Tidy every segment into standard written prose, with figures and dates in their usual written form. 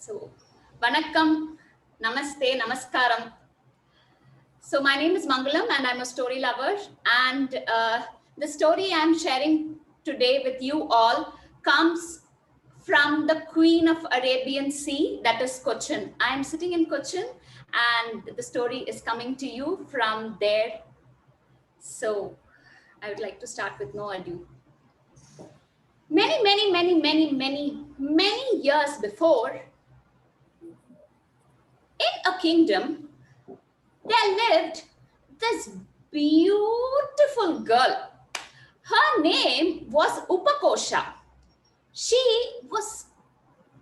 So, Vanakkam, Namaste, Namaskaram. So, my name is Mangalam and I'm a story lover. And the story I'm sharing today with you all comes from the Queen of Arabian Sea, that is Cochin. I'm sitting in Cochin and the story is coming to you from there. So, I would like to start with no ado. Many years before, in a kingdom, there lived this beautiful girl. Her name was Upakosha. She was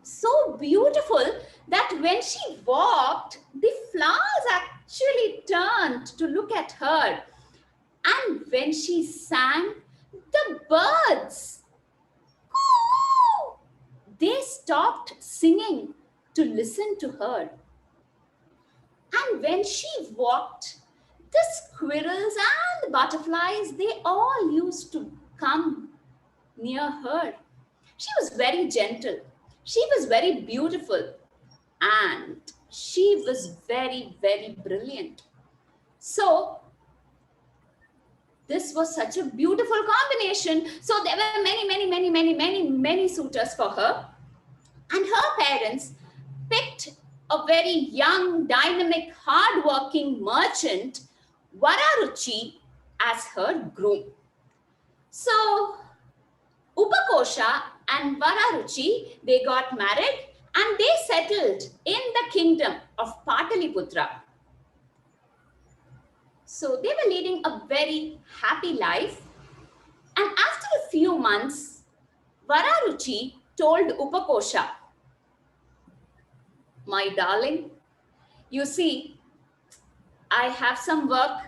so beautiful that when she walked, the flowers actually turned to look at her. And when she sang, the birds, they stopped singing to listen to her. And when she walked, the squirrels and the butterflies, they all used to come near her. She was very gentle. She was very beautiful. And she was very brilliant. So, this was such a beautiful combination. So, there were many suitors for her. And her parents picked a very young, dynamic, hardworking merchant, Vararuchi, as her groom. So, Upakosha and Vararuchi, they got married and they settled in the kingdom of Pataliputra. So, they were leading a very happy life. And after a few months, Vararuchi told Upakosha, "My darling, you see, I have some work.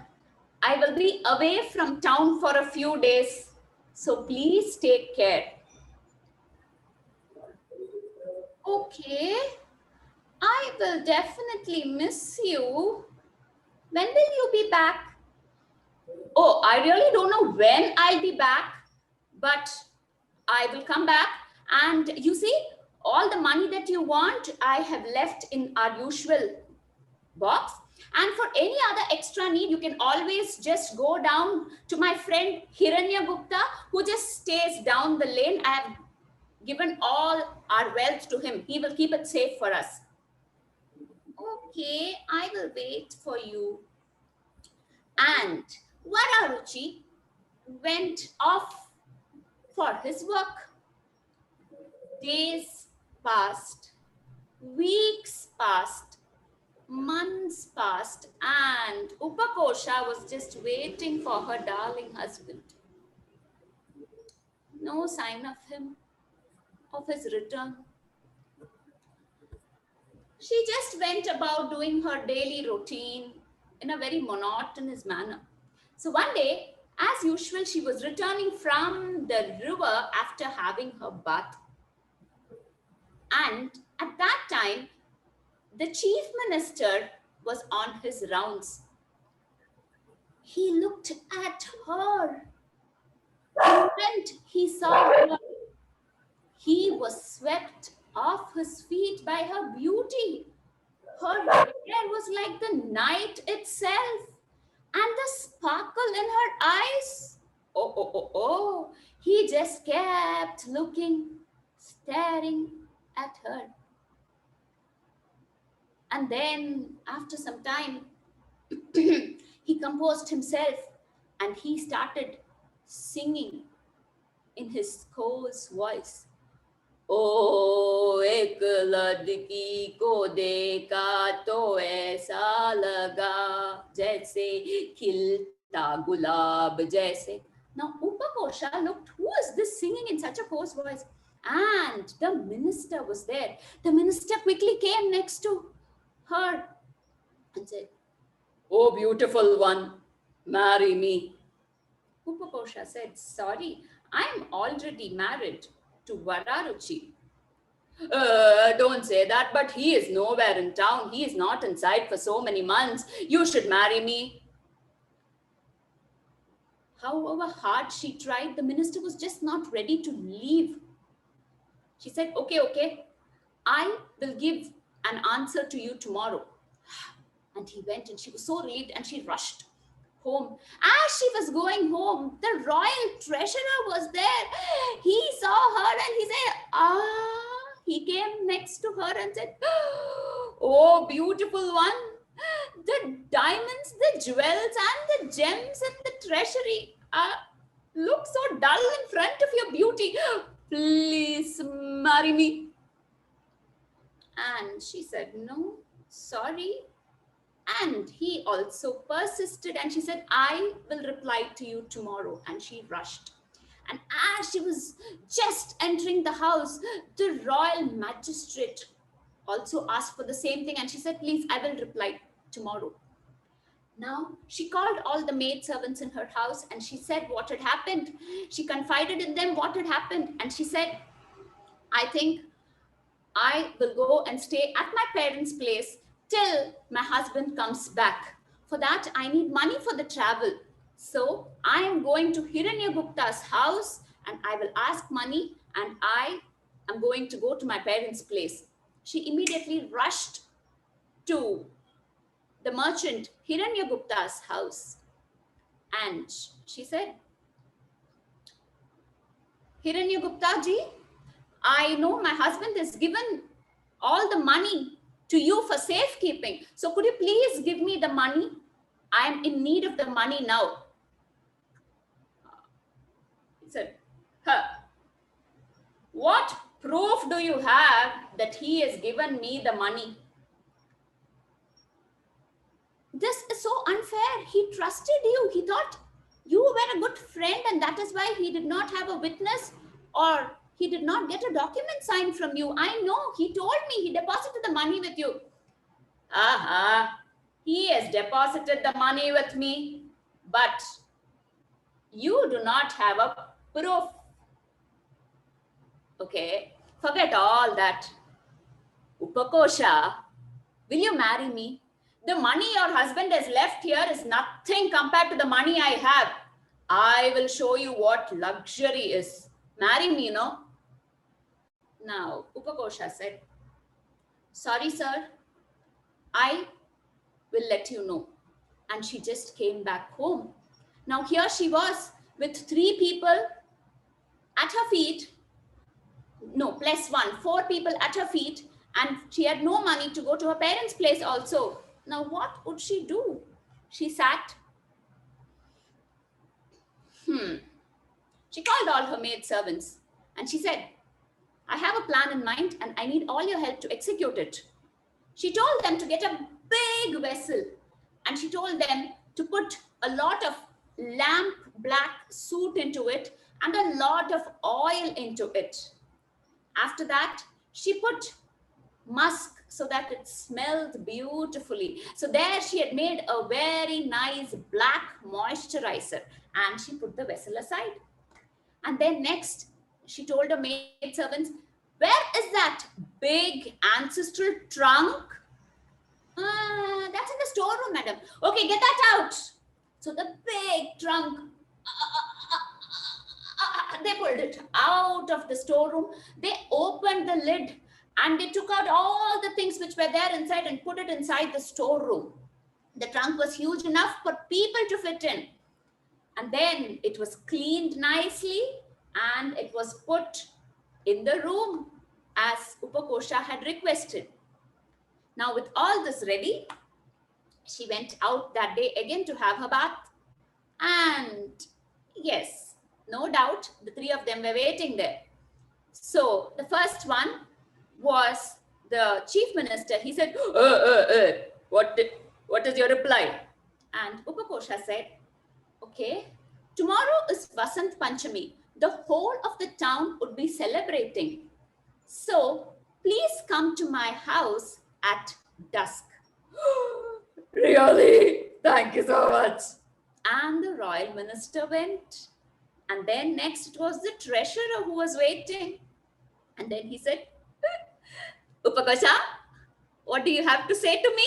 I will be away from town for a few days. So please take care." "Okay, I will definitely miss you. When will you be back?" "Oh, I really don't know when I'll be back, but I will come back. And you see, all the money that you want, I have left in our usual box. And for any other extra need, you can always just go down to my friend Hiranya Gupta, who just stays down the lane. I have given all our wealth to him. He will keep it safe for us." "Okay, I will wait for you." And Vararuchi went off for his work. Days passed, weeks passed, months passed, and Upakosha was just waiting for her darling husband. No sign of him, of his return. She just went about doing her daily routine in a very monotonous manner. So one day, as usual, she was returning from the river after having her bath. And at that time, the chief minister was on his rounds. He looked at her. The moment he saw her, he was swept off his feet by her beauty. Her hair was like the night itself, and the sparkle in her eyes. Oh. He just kept looking, staring at her. And then, after some time, he composed himself and he started singing in his coarse voice. "ओ एक लड़की को देखा तो ऐसा लगा जैसे खिलता गुलाब जैसे." Now Upakosha looked, who is this singing in such a coarse voice? And the minister was there. The minister quickly came next to her and said, "Oh, beautiful one, marry me." Upakosha said, "Sorry, I am already married to Vararuchi." Don't say that, but he is nowhere in town. He is not in sight for so many months. You should marry me." However hard she tried, the minister was just not ready to leave. She said, Okay, I will give an answer to you tomorrow. And he went, and she was so relieved, and she rushed home. As she was going home, the royal treasurer was there. He saw her and he said, he came next to her and said, "Oh, beautiful one, the diamonds, the jewels, and the gems in the treasury look so dull in front of your beauty. Please marry me." And she said, "No, sorry." And he also persisted, and she said, "I will reply to you tomorrow." And she rushed. And as she was just entering the house, the royal magistrate also asked for the same thing. And she said, "Please, I will reply tomorrow." Now, she called all the maid servants in her house, and she said what had happened. She confided in them what had happened. And she said, "I think I will go and stay at my parents' place till my husband comes back. For that, I need money for the travel. So I am going to Hiranyagupta's house and I will ask money, and I am going to go to my parents' place." She immediately rushed to the merchant Hiranyagupta's house, and she said, "Hiranyagupta ji, I know my husband has given all the money to you for safekeeping. So could you please give me the money? I am in need of the money now." He said, "Huh, what proof do you have that he has given me the money? This is so unfair. He trusted you. He thought you were a good friend, and that is why he did not have a witness, or he did not get a document signed from you. I know. He told me he deposited the money with you." He has deposited the money with me, but you do not have a proof. Okay, forget all that. Upakosha, will you marry me? The money your husband has left here is nothing compared to the money I have. I will show you what luxury is. Marry me, no? Now, Upakosha said, "Sorry, sir, I will let you know." And she just came back home. Now, here she was with 3 people at her feet. No, plus 1, 4 people at her feet, and she had no money to go to her parents' place also. Now, what would she do? She sat. She called all her maid servants and she said, "I have a plan in mind and I need all your help to execute it." She told them to get a big vessel, and she told them to put a lot of lamp black soot into it and a lot of oil into it. After that, she put musk so that it smelled beautifully. So there she had made a very nice black moisturizer, and she put the vessel aside. And then next, she told her maid servants, "Where is that big ancestral trunk?" "That's in the storeroom, madam." "Okay, get that out." So the big trunk, they pulled it out of the storeroom. They opened the lid and they took out all the things which were there inside and put it inside the storeroom. The trunk was huge enough for people to fit in. And then it was cleaned nicely and it was put in the room as Upakosha had requested. Now, with all this ready, she went out that day again to have her bath. And yes, no doubt, the 3 of them were waiting there. So the first one was the chief minister. He said, what is your reply?" And Upakosha said, "Okay, tomorrow is Vasant Panchami. The whole of the town would be celebrating. So please come to my house at dusk." "Really? Thank you so much." And the royal minister went. And then next it was the treasurer who was waiting. And then he said, "Upakosha, what do you have to say to me?"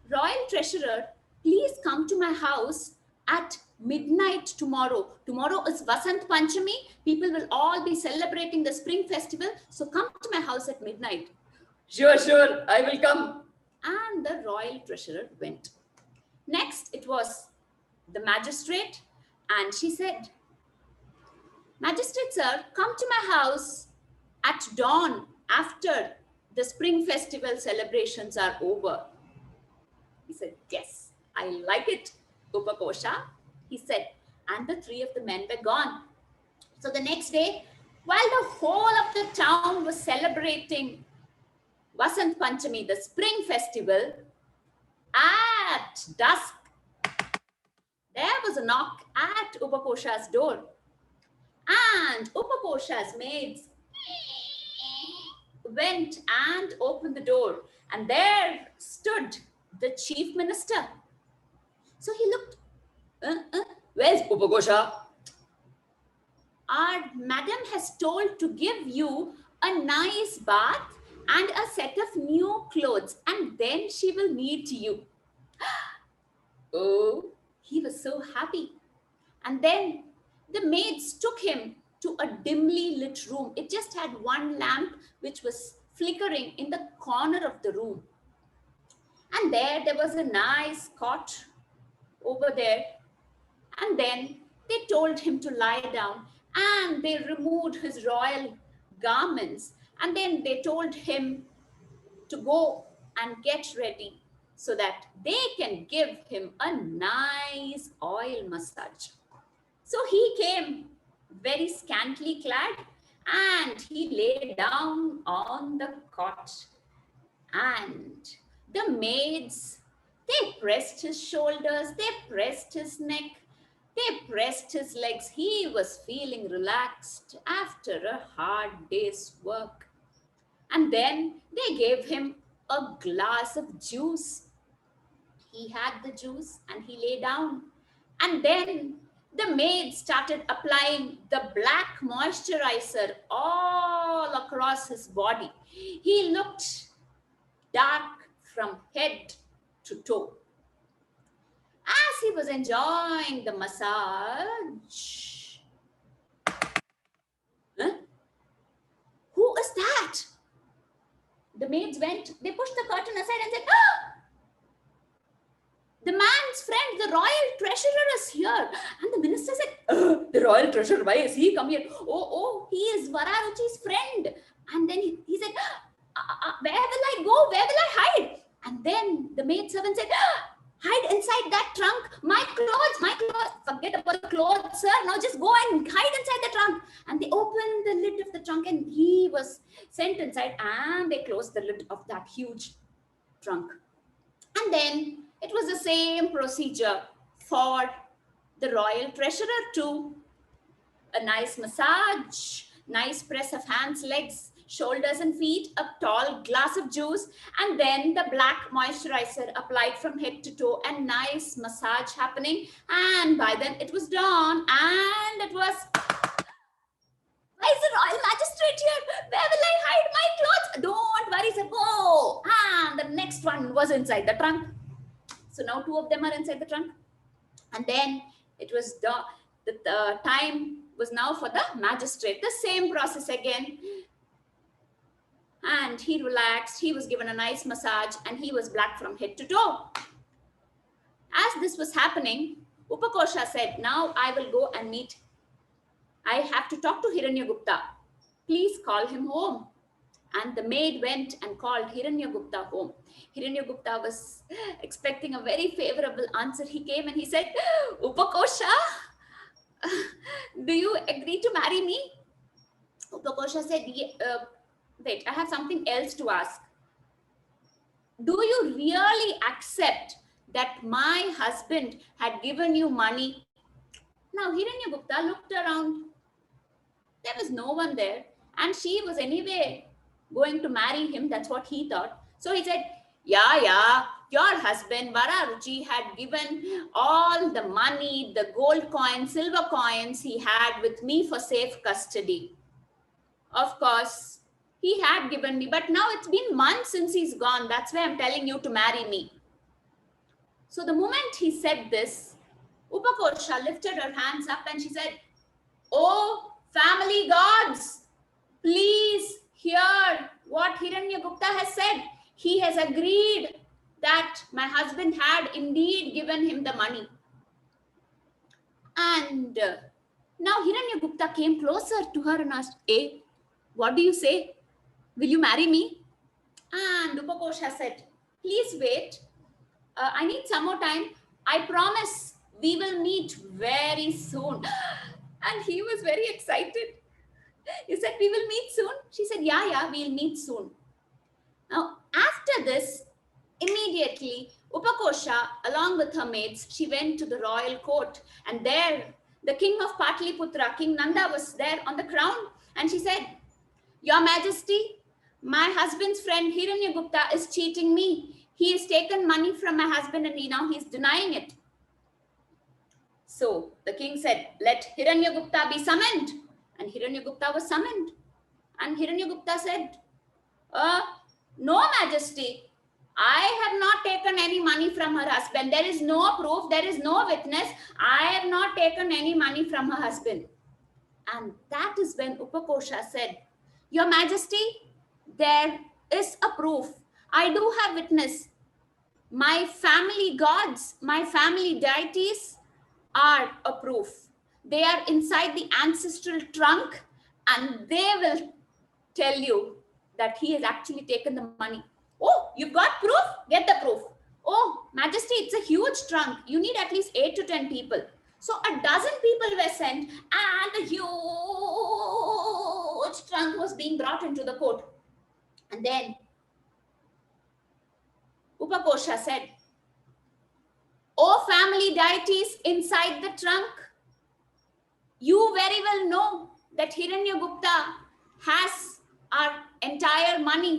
"Royal treasurer, please come to my house at midnight tomorrow. Tomorrow is Vasant Panchami. People will all be celebrating the spring festival. So come to my house at midnight. Sure, sure, I will come. And the royal treasurer went. Next, it was the magistrate, and she said, Magistrate sir, come to my house at dawn after the spring festival celebrations are over. He said, yes, I like it, Upakosha, he said, and the three of the men were gone. So the next day, while the whole of the town was celebrating Vasant Panchami, the spring festival, at dusk, there was a knock at Upakosha's door. And Upakosha's maids went and opened the door. And there stood the chief minister. So he looked, where's Upakosha? Our madam has told to give you a nice bath and a set of new clothes, and then she will meet you. Oh, he was so happy. And then the maids took him to a dimly lit room. It just had one lamp which was flickering in the corner of the room. And there was a nice cot over there. And then they told him to lie down, and they removed his royal garments, and then they told him to go and get ready so that they can give him a nice oil massage. So he came very scantily clad, and he lay down on the cot, and the maids, they pressed his shoulders, they pressed his neck, they pressed his legs. He was feeling relaxed after a hard day's work. And then they gave him a glass of juice. He had the juice and he lay down. And then the maid started applying the black moisturizer all across his body. He looked dark from head to toe. As he was enjoying the massage, who is that? The maids went, they pushed the curtain aside and said, the man's friend, the royal treasurer is here. And the minister said, the royal treasurer, why is he come here? Oh, he is Vararuchi's friend. And then he said, where will I go? Where will I hide? And then the maidservant said, hide inside that trunk. My clothes. Forget about the clothes, sir. Now just go and hide inside the trunk. And they opened the lid of the trunk and he was sent inside, and they closed the lid of that huge trunk. And then it was the same procedure for the royal treasurer too. A nice massage, nice press of hands, legs, shoulders and feet, a tall glass of juice, and then the black moisturizer applied from head to toe, and nice massage happening. And by then it was dawn, and it was, why is the royal magistrate here? Where will I hide my clothes? Don't worry, sir, go. And the next one was inside the trunk. So now two of them are inside the trunk. And then it was the time was now for the magistrate. The same process again. And he relaxed. He was given a nice massage, and he was black from head to toe. As this was happening, Upakosha said, now I will go and meet. I have to talk to Hiranyagupta. Please call him home. And the maid went and called Hiranyagupta home. Hiranyagupta was expecting a very favorable answer. He came and he said, Upakosha, do you agree to marry me? Upakosha said, wait, I have something else to ask. Do you really accept that my husband had given you money? Now Hiranyagupta looked around. There was no one there. And she was anyway going to marry him. That's what he thought. So he said, yeah, your husband Vararuchi had given all the money, the gold coins, silver coins he had with me for safe custody. Of course, he had given me, but now it's been months since he's gone. That's why I'm telling you to marry me. So the moment he said this, Upakosha lifted her hands up and she said, "Oh, family gods, please hear what Hiranyagupta has said. He has agreed that my husband had indeed given him the money." And now Hiranyagupta came closer to her and asked, what do you say? Will you marry me? And Upakosha said, "Please wait. I need some more time. I promise we will meet very soon." And he was very excited. He said, "We will meet soon." She said, yeah, we'll meet soon." Now, after this, immediately, Upakosha, along with her maids, she went to the royal court. And there, the king of Patliputra, King Nanda, was there on the crown. And she said, "Your Majesty, my husband's friend Hiranyagupta is cheating me. He has taken money from my husband and now he's denying it." So the king said, "Let Hiranyagupta be summoned." And Hiranyagupta was summoned. And Hiranyagupta said, "No, Majesty, I have not taken any money from her husband. There is no proof, there is no witness. I have not taken any money from her husband." And that is when Upakosha said, "Your Majesty, there is a proof. I do have witness. My family gods, my family deities are a proof. They are inside the ancestral trunk and they will tell you that he has actually taken the money." "Oh, you've got proof? Get the proof." "Oh, Majesty, it's a huge trunk. You need at least 8 to 10 people." So a dozen people were sent and the huge trunk was being brought into the court. And then Upakosha said, "Oh, family deities inside the trunk, you very well know that Hiranyagupta has our entire money.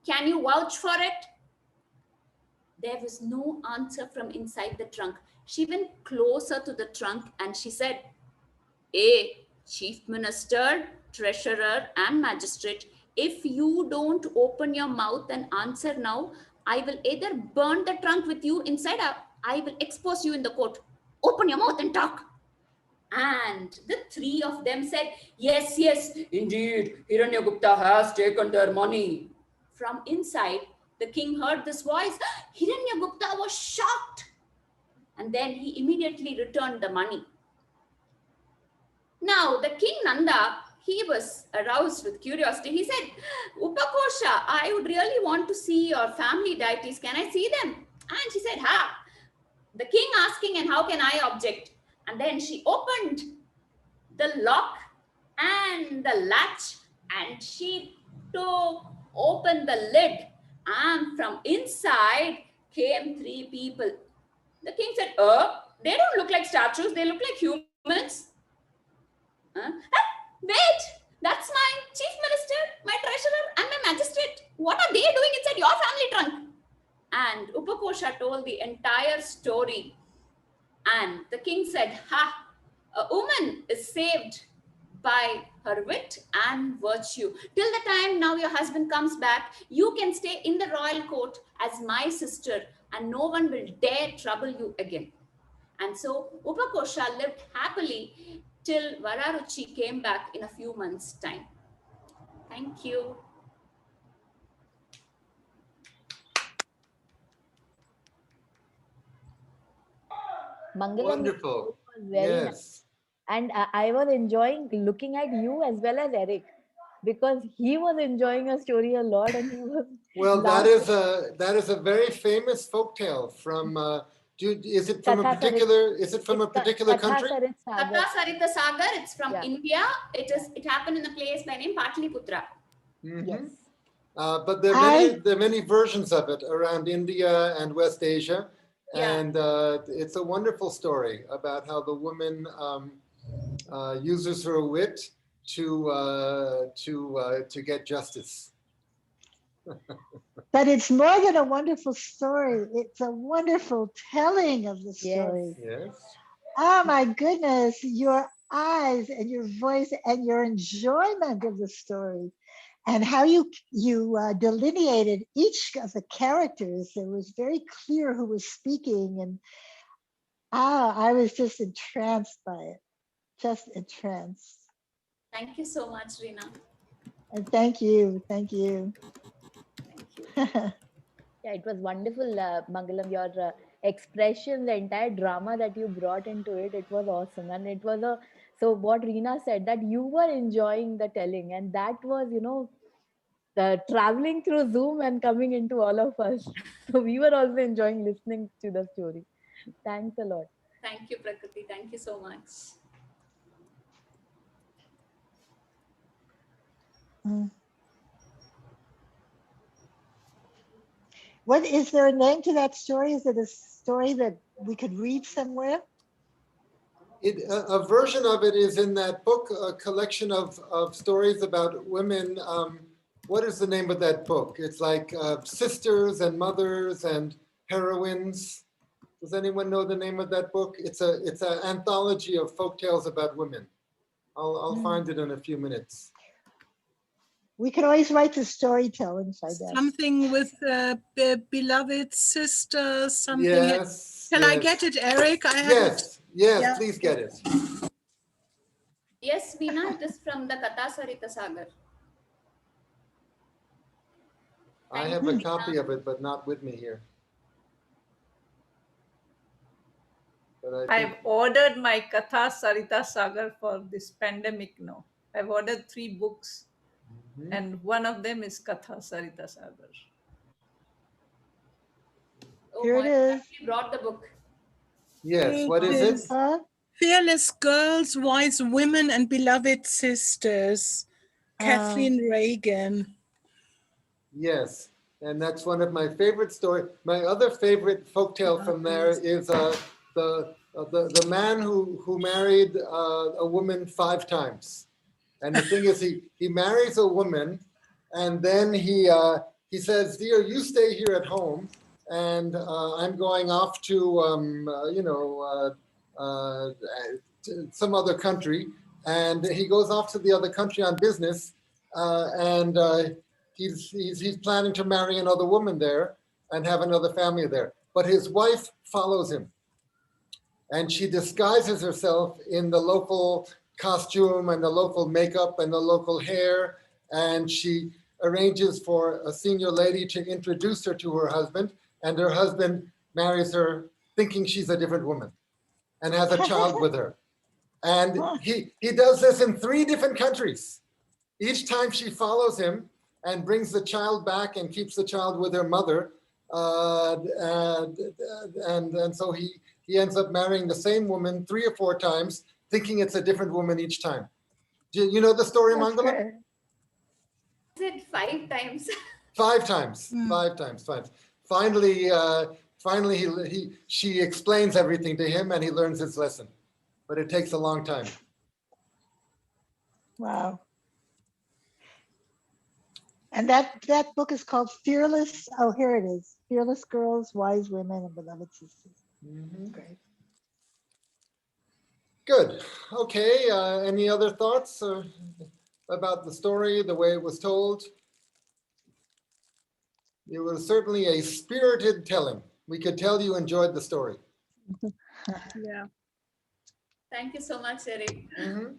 Can you vouch for it?" There was no answer from inside the trunk. She went closer to the trunk and she said, Chief Minister, Treasurer, and Magistrate, if you don't open your mouth and answer now, I will either burn the trunk with you inside or I will expose you in the court. Open your mouth and talk." And the three of them said, "Yes, indeed, Hiranyagupta has taken their money." From inside, the king heard this voice. Hiranyagupta was shocked. And then he immediately returned the money. Now, the king Nanda, he was aroused with curiosity. He said, "Upakosha, I would really want to see your family deities. Can I see them?" And she said, the king asking, and how can I object? And then she opened the lock and the latch and she opened the lid. And from inside came 3 people. The king said, they don't look like statues. They look like humans." "Wait, that's my chief minister, my treasurer, and my magistrate. What are they doing inside your family trunk?" And Upakosha told the entire story. And the king said, a woman is saved by her wit and virtue. Till the time now your husband comes back, you can stay in the royal court as my sister and no one will dare trouble you again. And so Upakosha lived happily till Vararuchi came back in a few months' time. Thank you. Mangalam, Wonderful. was very nice. And I was enjoying looking at you as well as Eric, because he was enjoying a story a lot and he was Well, laughing. that is a very famous folktale from. Is it from a Katha particular country? Katha Sarita Sagar. It's from India. It happened in a place by name Patliputra. Yes. But there are many versions of it around India and West Asia. And it's a wonderful story about how the woman uses her wit to get justice. But it's more than a wonderful story. It's a wonderful telling of the story. Yes. Oh my goodness, your eyes and your voice and your enjoyment of the story and how you delineated each of the characters. It was very clear who was speaking, and I was just entranced by it, just entranced. Thank you so much, Reena. And thank you, thank you. Thank you. Yeah, it was wonderful, Mangalam. Your expression, the entire drama that you brought into it, it was awesome. And it was a, so what Reena said, that you were enjoying the telling, and that was, the traveling through Zoom and coming into all of us. So we were also enjoying listening to the story. Thanks a lot. Thank you, Prakriti. Thank you so much. Mm. What is there a name to that story? Is it a story that we could read somewhere? A version of it is in that book, a collection of stories about women. What is the name of that book? It's like sisters and mothers and heroines. Does anyone know the name of that book? It's an anthology of folk tales about women. I'll find it in a few minutes. We could always write to Storytelling, I guess. Something with beloved sister, something. Yes. Can I get it, Eric? I have Yes, yes, Yeah. please get it. Yes, Veena, it is from the Katha Sarita Sagar. I Thank have you, a Veena. copy of it, but not with me here. But I I've think, ordered my Katha Sarita Sagar for this pandemic now. I've ordered 3 books, Mhm. and one of them is Katha Sarita Sagar. Oh Here it my, is. you brought the book. Yes, what is it? Huh? Fearless Girls, Wise Women, and Beloved Sisters. Kathleen Reagan. Yes, and that's one of my favorite stories. My other favorite folktale from there is the man who married a woman 5 times. And the thing is, he marries a woman, and then he says, "Dear, you stay here at home, and I'm going off to to some other country." And he goes off to the other country on business, and he's planning to marry another woman there and have another family there. But his wife follows him, and she disguises herself in the local costume and the local makeup and the local hair, and she arranges for a senior lady to introduce her to her husband, and her husband marries her thinking she's a different woman and has a child with her. And he does this in 3 different countries. Each time she follows him and brings the child back and keeps the child with her mother, and so he ends up marrying the same woman 3 or 4 times, thinking it's a different woman each time. Do you know the story, That's Mangalam? great. I said 5 times. 5 times, 5 times, 5. Finally, she explains everything to him, and he learns his lesson. But it takes a long time. Wow. And that book is called Fearless. Oh, here it is. Fearless Girls, Wise Women, and Beloved Sisters. Mhm. Great. Good. Okay. Any other thoughts about the story, the way it was told? It was certainly a spirited telling. We could tell you enjoyed the story. Yeah. Thank you so much, Eric. Mhm.